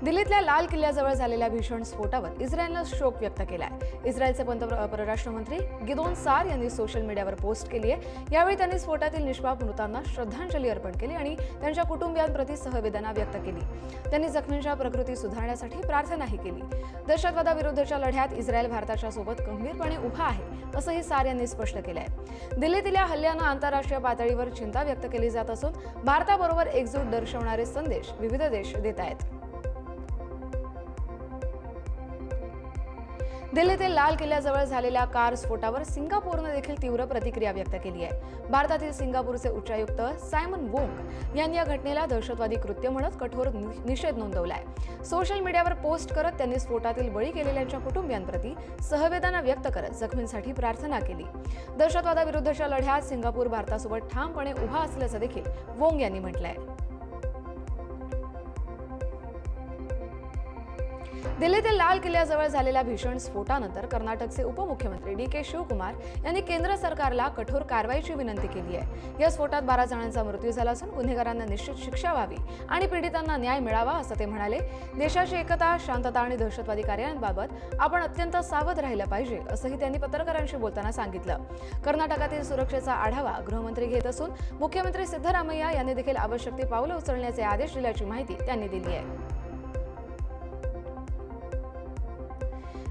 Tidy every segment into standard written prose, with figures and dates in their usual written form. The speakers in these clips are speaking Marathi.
दिल्लीतल्या लाल किल्ल्याजवळ झालेल्या भीषण स्फोटावर इस्रायलनं शोक व्यक्त केला आहे। इस्रायलचे परराष्ट्र मंत्री गिदोन सार यांनी सोशल मीडियावर पोस्ट केली आहे। यावेळी त्यांनी स्फोटातील निष्पाप मृतांना श्रद्धांजली अर्पण केली आणि त्यांच्या कुटुंबियांप्रती सहवेदना व्यक्त केली। त्यांनी जखमींच्या प्रकृती सुधारण्यासाठी प्रार्थनाही केली। दहशतवादाविरुद्धच्या लढ्यात इस्रायल भारताच्या सोबत खंबीरपणे उभा आहे, असंही सार यांनी स्पष्ट केलं आहे। दिल्लीतील या हल्ल्यानं आंतरराष्ट्रीय पातळीवर चिंता व्यक्त केली जात असून भारताबरोबर एकजूट दर्शवणारे संदेश विविध देश देत आहेत। दिल्लीतील लाल किल्ल्याजवळ झालेल्या कार स्फोटावर सिंगापूरने देखील तीव्र प्रतिक्रिया व्यक्त केली आहे। भारतातील सिंगापूरचे उच्चायुक्त सायमन वोंग यांनी या घटनेला दहशतवादी कृत्य म्हणत कठोर निषेध नोंदवलाय। सोशल मीडियावर पोस्ट करत त्यांनी स्फोटातील बळी गेलेल्यांच्या कुटुंबियांप्रती सहवेदना व्यक्त करत जखमींसाठी प्रार्थना केली। दहशतवादाविरुद्धच्या लढ्यात सिंगापूर भारतासोबत ठामपणे उभा असल्याचं देखील वोंग यांनी म्हटलंय। दिल्लीतील लाल किल्ल्याजवळ झालेल्या भीषण स्फोटानंतर कर्नाटकचे उपमुख्यमंत्री डी.के. शिवकुमार यांनी केंद्र सरकारला कठोर कारवाईची विनंती केली आहे। या स्फोटात 12 जणांचा मृत्यू झाला असून गुन्हेगारांना निश्चित शिक्षा व्हावी आणि पीडितांना न्याय मिळावा, असं ते म्हणाले। देशाची एकता, शांतता आणि दहशतवादी कारवायांबाबत आपण अत्यंत सावध राहिलं पाहिजे, असंही त्यांनी पत्रकारांशी बोलताना सांगितलं। कर्नाटकातील सुरक्षेचा आढावा गृहमंत्री घेत असून मुख्यमंत्री सिद्धरामय्या यांनी देखील आवश्यक ती पावलं उचलण्याचे आदेश दिल्याची माहिती त्यांनी दिली आहे।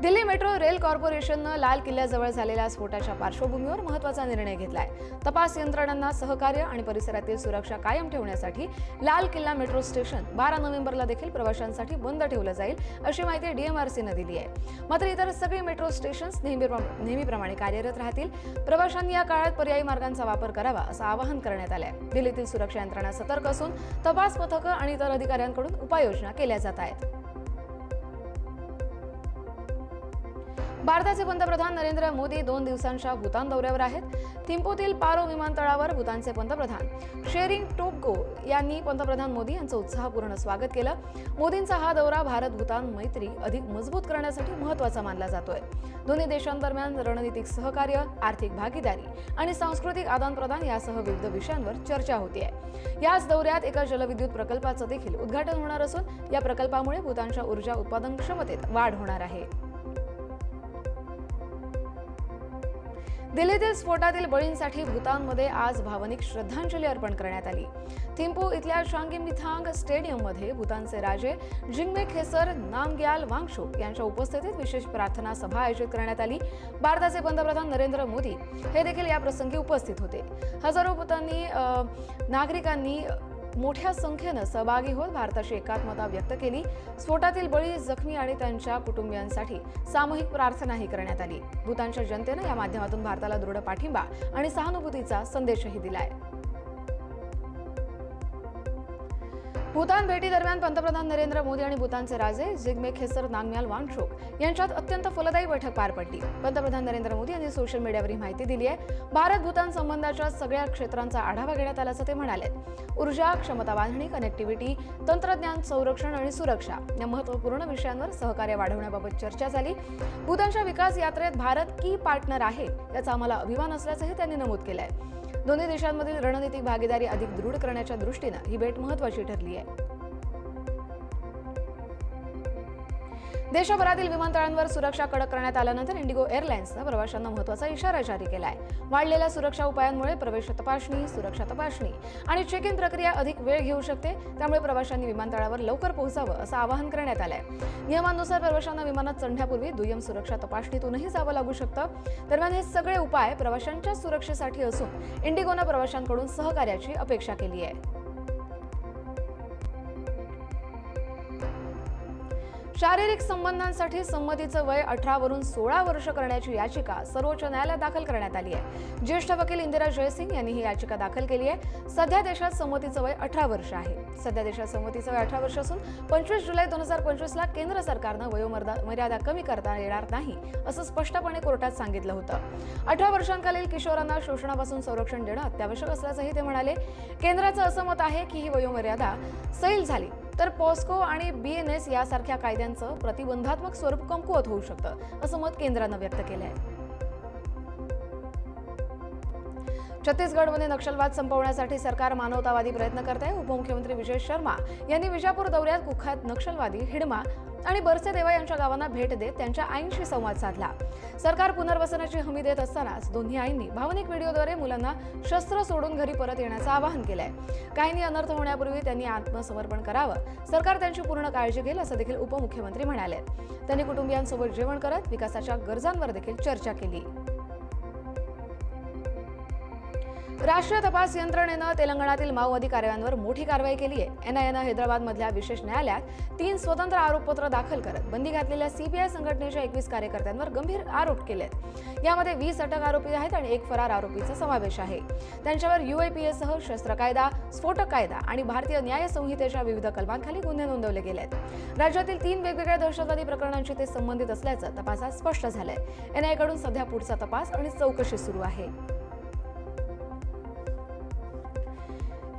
दिल्ली मेट्रो रेल कॉर्पोरेशननं लाल किल्ल्याजवळ झालेल्या स्फोटाच्या पार्श्वभूमीवर महत्त्वाचा निर्णय घेतलाय। तपास यंत्रणांना सहकार्य आणि परिसरातील सुरक्षा कायम ठेवण्यासाठी लाल किल्ला मेट्रो स्टेशन 12 नोव्हेंबरला देखील प्रवाशांसाठी बंद ठेवलं जाईल, अशी माहिती DMRCनं दिली आहे। मात्र इतर सगळी मेट्रो स्टेशन्स नेहमीप्रमाणे कार्यरत राहतील। प्रवाशांनी या काळात पर्यायी मार्गांचा वापर करावा, असं आवाहन करण्यात आलंय। दिल्लीतील सुरक्षा यंत्रणा सतर्क असून तपास पथकं आणि इतर अधिकाऱ्यांकडून उपाययोजना केल्या जात आहेत। भारताचे पंतप्रधान नरेंद्र मोदी 2 दिवसांच्या भूतान दौऱ्यावर आहेत। थिम्पूतील पारो विमानतळावर भूतानचे पंतप्रधान शेरिंग टोब्गे यांनी पंतप्रधान मोदी यांचं उत्साहपूर्ण स्वागत केलं। मोदींचा हा दौरा भारत-भूतान मैत्री अधिक मजबूत करण्यासाठी महत्त्वाचा मानला जातोय। दोन्ही देशांदरम्यान रणनीतिक सहकार्य, आर्थिक भागीदारी आणि सांस्कृतिक आदानप्रदान यासह विविध विषयांवर चर्चा होतीये। याच दौऱ्यात एका जलविद्युत प्रकल्पाचं देखील उद्घाटन होणार असून या प्रकल्पामुळे भूतानच्या ऊर्जा उत्पादन क्षमतेत वाढ होणार आहे। दिल्लीतील स्फोटातील बळींसाठी भूतानमध्ये आज भावनिक श्रद्धांजली अर्पण करण्यात आली। थिम्पू इथल्या शांगीमिथांग स्टेडियममध्ये भूतानचे राजे जिग्मे खेसर नामग्याल वांगचुक यांच्या उपस्थितीत विशेष प्रार्थना सभा आयोजित करण्यात आली। भारताचे पंतप्रधान नरेंद्र मोदी हे देखील या प्रसंगी उपस्थित होते। हजारो भूतानी नागरिकांनी मोठ्या संख्येनं सहभागी होत भारताची एकात्मता व्यक्त केली। स्फोटातील बळी, जखमी आणि त्यांच्या कुटुंबियांसाठी सामूहिक प्रार्थनाही करण्यात आली। भूतानच्या जनतेनं या माध्यमातून भारताला दृढ पाठिंबा आणि सहानुभूतीचा संदेशही दिलाय। भूतान भेटीदरम्यान पंतप्रधान नरेंद्र मोदी आणि भूतानचे राजे जिग्मे खेसर नामग्याल वांगचुक यांच्यात अत्यंत फलदायी बैठक पार पडली। पंतप्रधान नरेंद्र मोदी यांनी सोशल मीडियावर ही माहिती दिली आहे। भारत-भूतान संबंधाच्या सगळ्या क्षेत्रांचा आढावा घेण्यात आल्याचं ते म्हणाले। ऊर्जा, क्षमता वाढवणी, कनेक्टिव्हिटी, तंत्रज्ञान, संरक्षण आणि सुरक्षा या महत्त्वपूर्ण विषयांवर सहकार्य वाढवण्याबाबत चर्चा झाली। भूतानच्या विकास यात्रेत भारत की पार्टनर आहे याचा आम्हाला अभिमान असल्याचंही त्यांनी नमूद केलंय। दोन्ही देशांमधील रणनीतिक भागीदारी अधिक दृढ करण्याच्या दृष्टीनं ही भेट महत्त्वाची ठरली आहे। देशभरातील विमानतळांवर सुरक्षा कडक करण्यात आल्यानंतर इंडिगो एअरलाइन्सनं प्रवाशांना महत्त्वाचा इशारा जारी केला आहे। वाढलेल्या सुरक्षा उपायांमुळे प्रवेश तपासणी, सुरक्षा तपासणी आणि चेक इन प्रक्रिया अधिक वेळ घेऊ शकते, त्यामुळे प्रवाशांनी विमानतळावर लवकर पोहोचावं असं आवाहन करण्यात आलंय। नियमांनुसार प्रवाशांना विमानात चढण्यापूर्वी दुय्यम सुरक्षा तपासणीतूनही जावं लागू शकतं। दरम्यान हे सगळे उपाय प्रवाशांच्या सुरक्षेसाठी असून इंडिगोनं प्रवाशांकडून सहकार्याची अपेक्षा केली आहे। शारीरिक संबंधांसाठी संमतीचं वय 18 वरून 16 वर्ष करण्याची याचिका सर्वोच्च न्यायालयात दाखल करण्यात आली आहे। ज्येष्ठ वकील इंदिरा जयसिंग यांनी ही याचिका दाखल केली आहे। सध्या देशात संमतीचं वय 18 वर्ष आहे। सध्या देशात संमतीचं वय 18 वर्ष असून 25 जुलै 2025ला केंद्र सरकारनं वयोमर्यादा कमी करता येणार नाही, असं स्पष्टपणे कोर्टात सांगितलं होतं। 18 वर्षांखालील किशोरांना शोषणापासून संरक्षण देणं अत्यावश्यक असल्याचंही ते म्हणाले। केंद्राचं असं मत आहे की ही वयोमर्यादा सैल झाली तर पॉस्को आणि BNS यासारख्या कायद्यांचं प्रतिबंधात्मक स्वरूप कमकुवत होऊ शकतं, असं मत केंद्रानं व्यक्त केलंय। छत्तीसगडमध्ये नक्षलवाद संपवण्यासाठी सरकार मानवतावादी प्रयत्न करत आहे। उपमुख्यमंत्री विजय शर्मा यांनी विजापूर दौऱ्यात कुख्यात नक्षलवादी हिडमा आणि बरसेदेवा यांच्या गावांना भेट देत त्यांच्या आईंशी संवाद साधला। सरकार पुनर्वसनाची हमी देत असतानाच दोन्ही आईंनी भावनिक व्हिडिओद्वारे मुलांना शस्त्र सोडून घरी परत येण्याचं आवाहन केलंय। काहींनी अनर्थ होण्यापूर्वी त्यांनी आत्मसमर्पण करावं, सरकार त्यांची पूर्ण काळजी घेईल असं देखील उपमुख्यमंत्री म्हणाले। त्यांनी कुटुंबियांसोबत जेवण करत विकासाच्या गरजांवर देखील चर्चा केली। राष्ट्रीय तपास यंत्रणेनं तेलंगणातील माओवादी कारवायांवर मोठी कारवाई केली आहे। एनआयएनं हैदराबादमधल्या विशेष न्यायालयात 3 स्वतंत्र आरोपपत्र दाखल करत बंदी घातलेल्या सीपीआय संघटनेच्या 21 कार्यकर्त्यांवर गंभीर आरोप केलेत। यामध्ये 20 अटक आरोपी आहेत आणि 1 फरार आरोपीचा समावेश आहे। त्यांच्यावर यूएपीएसह शस्त्र कायदा, स्फोटक कायदा आणि भारतीय न्याय संहितेच्या विविध कलमांखाली गुन्हे नोंदवले गेलेत। राज्यातील 3 वेगवेगळ्या दहशतवादी प्रकरणांशी ते संबंधित असल्याचं तपासात स्पष्ट झालंय। एनआयएकडून सध्या पुढचा तपास आणि चौकशी सुरू आहे।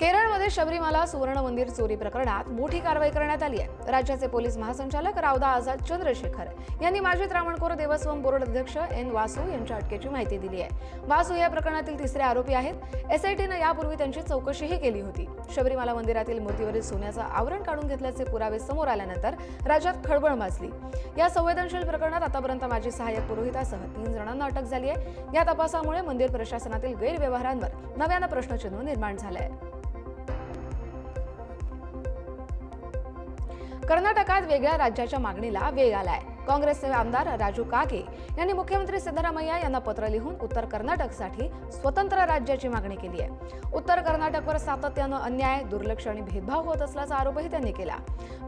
केरळमध्ये शबरीमाला सुवर्ण मंदिर चोरी प्रकरणात मोठी कारवाई करण्यात आली आहे। राज्याचे पोलीस महासंचालक रावदा आझाद चंद्रशेखर यांनी माजी त्रावणकोर देवस्थान बोर्ड अध्यक्ष एन वासू यांच्या अटकेची माहिती दिली आहे। वासू या प्रकरणातील तिसरे आरोपी आहेत। एसआयटीनं यापूर्वी त्यांची चौकशीही केली होती। शबरीमाला मंदिरातील मूर्तीवरील सोन्याचं आवरण काढून घेतल्याचे पुरावे समोर आल्यानंतर राज्यात खळबळ माजली। या संवेदनशील प्रकरणात आतापर्यंत माजी सहाय्यक पुरोहितासह 3 जणांना अटक झाली आहे। या तपासामुळे मंदिर प्रशासनातील गैरव्यवहारांवर नव्यानं प्रश्नचिन्ह निर्माण झालंय। कर्नाटकात वेगळ्या राज्याच्या मागणीला वेग आलाय। काँग्रेसचे आमदार राजू कागे यांनी मुख्यमंत्री सिद्धरामय्या यांना पत्र लिहून उत्तर कर्नाटकसाठी स्वतंत्र राज्याची मागणी केली आहे। उत्तर कर्नाटकवर सातत्यानं अन्याय, दुर्लक्ष आणि भेदभाव होत असल्याचा आरोपही त्यांनी केला।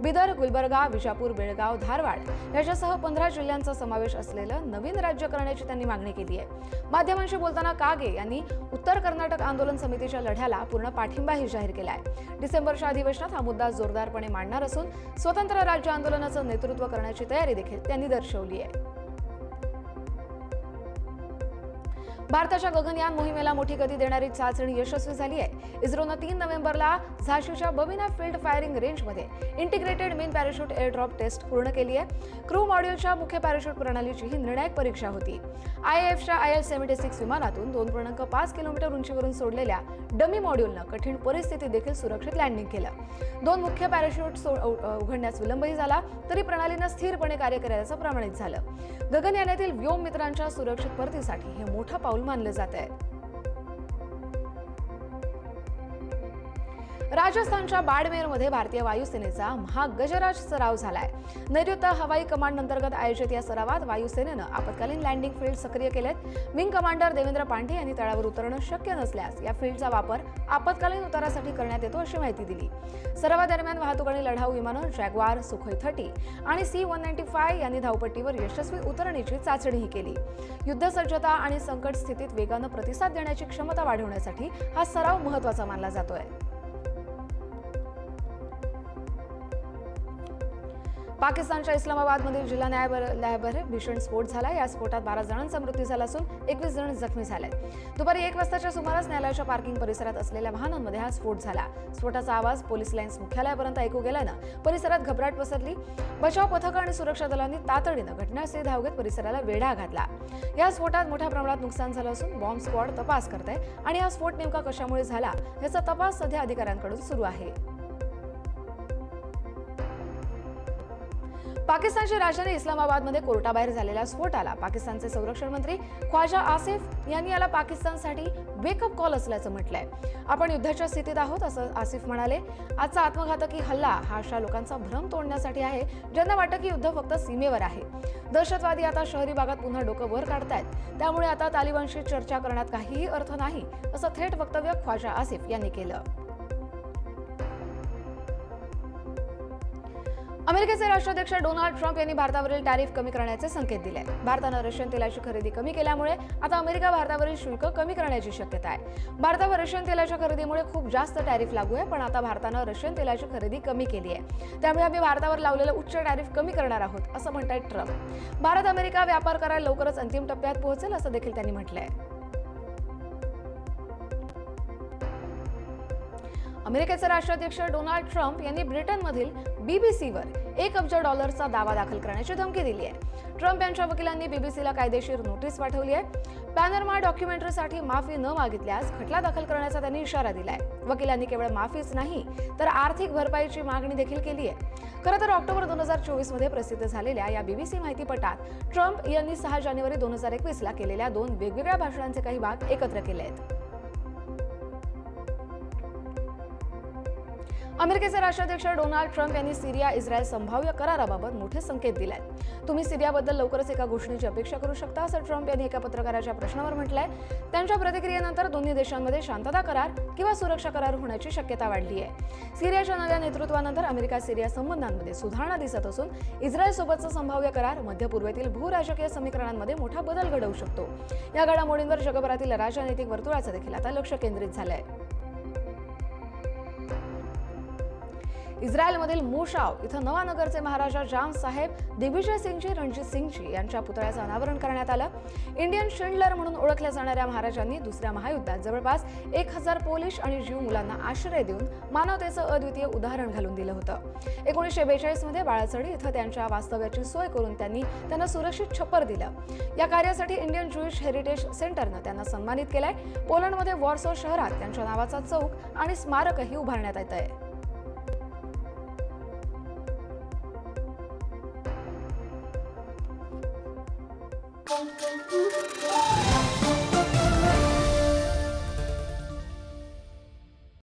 बिदर, गुलबर्गा, विजापूर, बेळगाव, धारवाड याच्यासह 15 जिल्ह्यांचा समावेश असलेलं नवीन राज्य करण्याची त्यांनी मागणी केली आहे। माध्यमांशी बोलताना कागे यांनी उत्तर कर्नाटक आंदोलन समितीच्या लढ्याला पूर्ण पाठिंबाही जाहीर केलाय। डिसेंबरच्या अधिवेशनात हा मुद्दा जोरदारपणे मांडणार असून स्वतंत्र राज्य आंदोलनाचं नेतृत्व करण्याची तयारी देखील त्यांनी दर्शवली आहे। भारताच्या गगनयान मोहिमेला मोठी गती देणारी चाचणी यशस्वी झाली आहे। इस्रोनं 3 नोव्हेंबरला झाशीच्या बबिना फील्ड फायरिंग रेंजमध्ये integrated main parachute air drop test पूर्ण केली आहे। क्रू मॉड्यूलच्या मुख्य पॅराशूट प्रणालीची ही निर्णायक परीक्षा होती। आयएफच्या IL-76 विमानातून 2.5 किलोमीटर उंचीवरून सोडलेल्या डमी मॉड्यूलनं कठीण परिस्थितीत देखील सुरक्षित लँडिंग केलं। 2 मुख्य पॅराशूट उघडण्यास विलंबही झाला तरी प्रणालीनं स्थिरपणे कार्य केल्याचं प्रमाणित झालं। गगनयानातील व्योम मित्रांच्या सुरक्षित परतीसाठी हे मोठं पाऊल मानलं जात आहे। राजस्थानच्या बाडमेरमध्ये भारतीय वायुसेनेचा महागजराज सराव झालाय। नैऋत्य हवाई कमांड अंतर्गत आयोजित या सरावात वायुसेनेनं आपत्कालीन लँडिंग फील्ड सक्रिय केलेत। विंग कमांडर देवेंद्र पांडे यांनी तळावर उतरणं शक्य नसल्यास या फील्डचा वापर आपत्कालीन उतारासाठी करण्यात येतो अशी माहिती दिली। सरावादरम्यान वाहतूक आणि लढाऊ विमानं जॅग्वार, सुखोई 30 आणि C-195 यांनी धावपट्टीवर यशस्वी उतरणीची चाचणीही केली। युद्धसज्जता आणि संकट स्थितीत वेगानं प्रतिसाद देण्याची क्षमता वाढवण्यासाठी हा सराव महत्त्वाचा मानला जातोय। पाकिस्तानच्या इस्लामाबादमधील जिल्हा न्यायालयावर भीषण स्फोट झाला। या स्फोटात 12 जणांचा मृत्यू झाला असून 21 जण जखमी झाले। दुपारी 1 वाजताच्या सुमारास न्यायालयाच्या पार्किंग परिसरात असलेल्या वाहनांमध्ये हा स्फोट झाला। स्फोटाचा आवाज पोलीस लाईन्स मुख्यालयापर्यंत ऐकू गेल्यानं परिसरात घबराट पसरली। बचाव पथक आणि सुरक्षा दलांनी तातडीनं घटनास्थळी धाव घेत परिसराला वेढा घातला। या स्फोटात मोठ्या प्रमाणात नुकसान झालं असून बॉम्ब स्क्वॉड तपास करतंय आणि हा स्फोट नेमका कशामुळे झाला याचा तपास सध्या अधिकाऱ्यांकडून सुरू आहे। पाकिस्तानची राजधानी इस्लामाबादमध्ये कोर्टाबाहेर झालेल्या स्फोटाला पाकिस्तानचे संरक्षण मंत्री ख्वाजा आसिफ यांनी याला पाकिस्तानसाठी वेकअप कॉल असल्याचं म्हटलंय। आपण युद्धाच्या स्थितीत आहोत असं आसिफ म्हणाले। आजचा आत्मघातकी हल्ला हा अशा लोकांचा भ्रम तोडण्यासाठी आहे ज्यांना वाटतं की युद्ध फक्त सीमेवर आहे। दहशतवादी आता शहरी भागात पुन्हा डोकं वर काढतायत, त्यामुळे आता तालिबानशी चर्चा करण्यात काहीही अर्थ नाही असं थेट वक्तव्य ख्वाजा आसिफ यांनी केलं। अमेरिकेचे राष्ट्राध्यक्ष डोनाल्ड ट्रम्प यांनी भारतावरील टॅरिफ कमी करण्याचे संकेत दिले। भारतानं रशियन तेलाची खरेदी कमी केल्यामुळे आता अमेरिका भारतावरील शुल्क कमी करण्याची शक्यता आहे। भारतावर रशियन तेलाच्या खरेदीमुळे खूप जास्त टॅरिफ लागू आहे, पण आता भारतानं रशियन तेलाची खरेदी कमी केली आहे, त्यामुळे आम्ही भारतावर लावलेलं उच्च टॅरिफ कमी करणार आहोत असं म्हणतायत ट्रम्प। भारत अमेरिका व्यापार करार लवकरच अंतिम टप्प्यात पोहोचेल असं देखील त्यांनी म्हटलंय। अमेरिकेचे राष्ट्राध्यक्ष डोनाल्ड ट्रम्प यांनी ब्रिटनमधील बीबीसीवर $1 अब्ज दावा दाखल करण्याची धमकी दिली आहे। ट्रम्प यांच्या वकिलांनी बीबीसीला कायदेशीर नोटीस पाठवली आहे। पॅनोरमा डॉक्युमेंटरीसाठी माफी न मागितल्यास खटला दाखल करण्याचा त्यांनी इशारा दिलाय. वकिलांनी केवळ माफीच नाही तर आर्थिक भरपाईची मागणी देखील केली आहे. खरं तर ऑक्टोबर 2024 मध्ये प्रसिद्ध झालेल्या या BBC माहितीपटात ट्रम्प यांनी 6 जानेवारी 2021 ला केलेल्या 2 वेगवेगळ्या भाषणांचे काही भाग एकत्र केले आहेत. अमेरिकेचे राष्ट्राध्यक्ष डोनाल्ड ट्रम्प यांनी सिरिया-इस्रायल संभाव्य कराराबाबत मोठे संकेत दिले आहेत. तुम्ही सिरियाबद्दल लवकरच एका घोषणेची अपेक्षा करू शकता, असं ट्रम्प यांनी एका पत्रकाराच्या प्रश्नावर म्हटलंय. त्यांच्या प्रतिक्रियेनंतर दोन्ही देशांमध्ये शांतता करार किंवा सुरक्षा करार होण्याची शक्यता वाढली आहे. सिरियाच्या नव्या नेतृत्वानंतर अमेरिका-सिरिया संबंधांमध्ये सुधारणा दिसत असून इस्रायलसोबतचा संभाव्य करार मध्य पूर्वेतील भूराजकीय समीकरणांमध्ये मोठा बदल घडवू शकतो. या घडामोडींवर जगभरातील राजनैतिक वर्तुळाचं देखील आता लक्ष केंद्रित झालंय. इस्रायलमधील मोशाव इथं नवानगरचे महाराजा जाम साहेब दिग्विजय सिंगजी रणजित सिंगजी यांच्या पुतळ्याचं अनावरण करण्यात आलं. इंडियन शिंडलर म्हणून ओळखल्या जाणाऱ्या महाराजांनी दुसऱ्या महायुद्धात जवळपास 1000 पोलिश आणि ज्यू मुलांना आश्रय देऊन मानवतेचं अद्वितीय उदाहरण घालून दिलं होतं. 1942 मध्ये बाळाचडी इथं त्यांच्या वास्तव्याची सोय करून त्यांना सुरक्षित छप्पर दिलं. या कार्यासाठी इंडियन ज्यूइश हेरिटेज सेंटरनं त्यांना सन्मानित केलंय. पोलंडमध्ये वॉर्सो शहरात त्यांच्या नावाचा चौक आणि स्मारकही उभारण्यात येत आहे. Thank you.